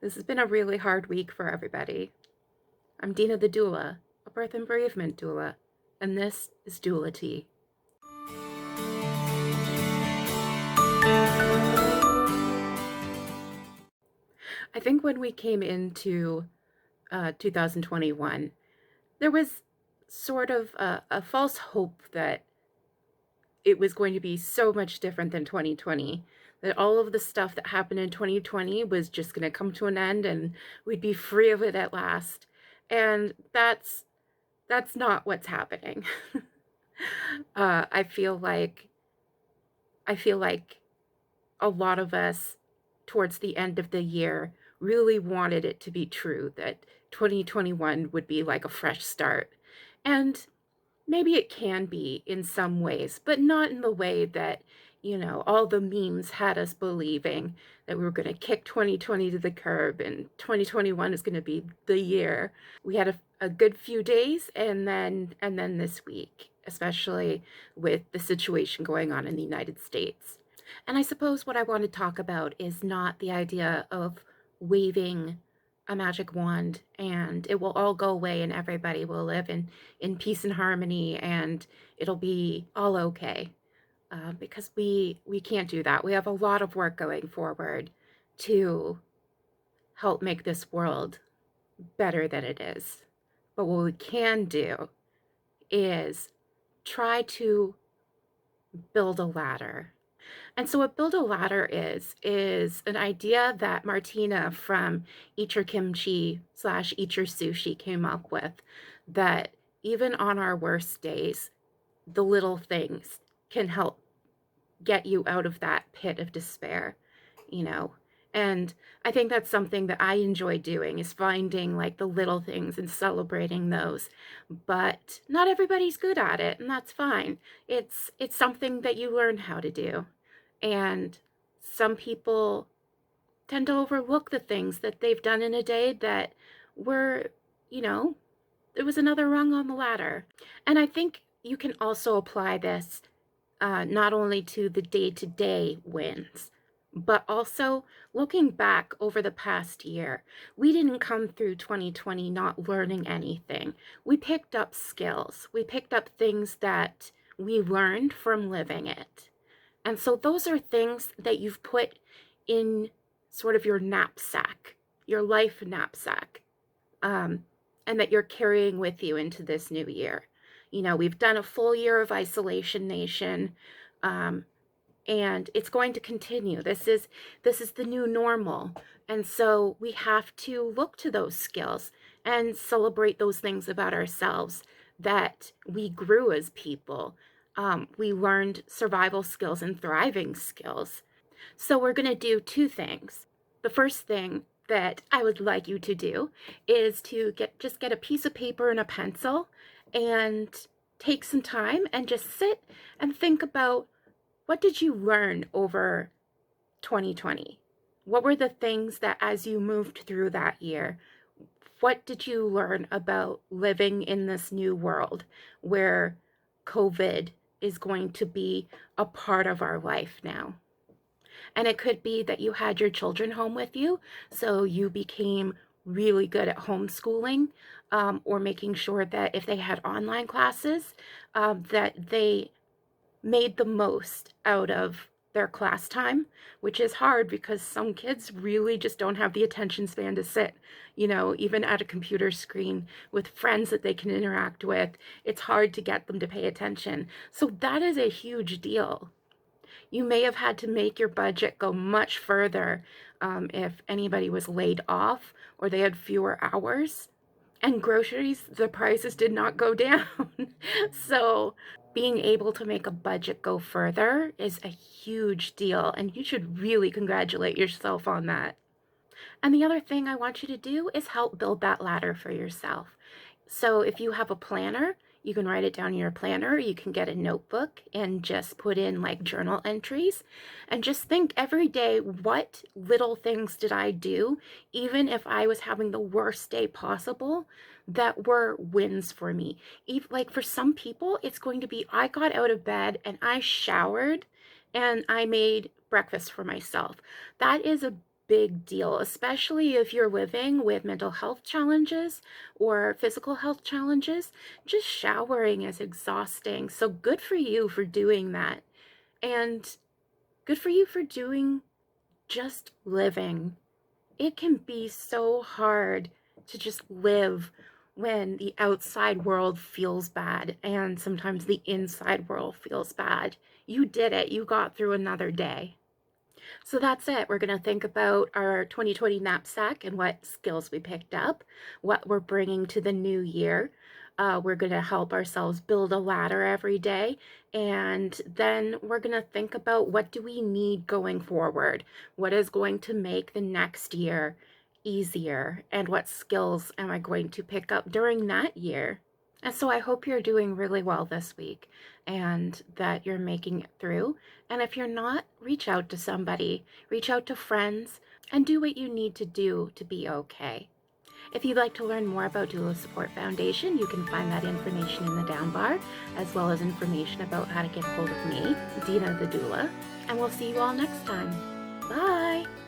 This has been a really hard week for everybody. I'm Dina the Doula, a birth and bereavement doula, and this is Doula Tea. I think when we came into 2021, there was sort of a false hope that it was going to be so much different than 2020, that all of the stuff that happened in 2020 was just going to come to an end and we'd be free of it at last. And that's not what's happening. uh, I feel like I feel like a lot of us towards the end of the year really wanted it to be true that 2021 would be like a fresh start. And maybe it can be in some ways, but not in the way that, all the memes had us believing that we were going to kick 2020 to the curb and 2021 is going to be the year. We had a good few days and then this week, especially with the situation going on in the United States. And I suppose what I want to talk about is not the idea of waving a magic wand and it will all go away and everybody will live in peace and harmony and it'll be all okay. Because we can't do that. We have a lot of work going forward to help make this world better than it is. But what we can do is try to build a ladder. And so what Build a Ladder is an idea that Martina from Eat Your Kimchi / Eat Your Sushi came up with, that even on our worst days, the little things can help get you out of that pit of despair, you know. And I think that's something that I enjoy doing, is finding like the little things and celebrating those. But not everybody's good at it, and that's fine. It's something that you learn how to do. And some people tend to overlook the things that they've done in a day that were, it was another rung on the ladder. And I think you can also apply this not only to the day-to-day wins, but also looking back over the past year. We didn't come through 2020 not learning anything. We picked up skills. We picked up things that we learned from living it. And so those are things that you've put in sort of your knapsack, your life knapsack, and that you're carrying with you into this new year. We've done a full year of Isolation Nation, and it's going to continue. This is the new normal. And so we have to look to those skills and celebrate those things about ourselves, that we grew as people. We learned survival skills and thriving skills. So we're going to do two things. The first thing that I would like you to do is to get a piece of paper and a pencil and take some time and just sit and think about, what did you learn over 2020? What were the things that as you moved through that year, what did you learn about living in this new world where COVID is going to be a part of our life now? And it could be that you had your children home with you, so you became really good at homeschooling, or making sure that if they had online classes, that they made the most out of their class time, which is hard because some kids really just don't have the attention span to sit, even at a computer screen with friends that they can interact with. It's hard to get them to pay attention. So that is a huge deal. You may have had to make your budget go much further if anybody was laid off or they had fewer hours. And groceries, the prices did not go down. So being able to make a budget go further is a huge deal, and you should really congratulate yourself on that. And the other thing I want you to do is help build that ladder for yourself. So if you have a planner, you can write it down in your planner. You can get a notebook and just put in like journal entries and just think every day, what little things did I do, even if I was having the worst day possible, that were wins for me. Like for some people, it's going to be, I got out of bed and I showered and I made breakfast for myself. That is a big deal, especially if you're living with mental health challenges or physical health challenges. Just showering is exhausting. So good for you for doing that. And good for you for doing just living. It can be so hard to just live when the outside world feels bad and sometimes the inside world feels bad. You did it. You got through another day. So that's it. We're going to think about our 2020 knapsack and what skills we picked up, what we're bringing to the new year. We're going to help ourselves build a ladder every day. And then we're going to think about what do we need going forward? What is going to make the next year easier? And what skills am I going to pick up during that year? And so I hope you're doing really well this week and that you're making it through. And if you're not, reach out to somebody, reach out to friends, and do what you need to do to be okay. If you'd like to learn more about Doula Support Foundation, you can find that information in the down bar, as well as information about how to get hold of me, Dina the Doula. And we'll see you all next time. Bye!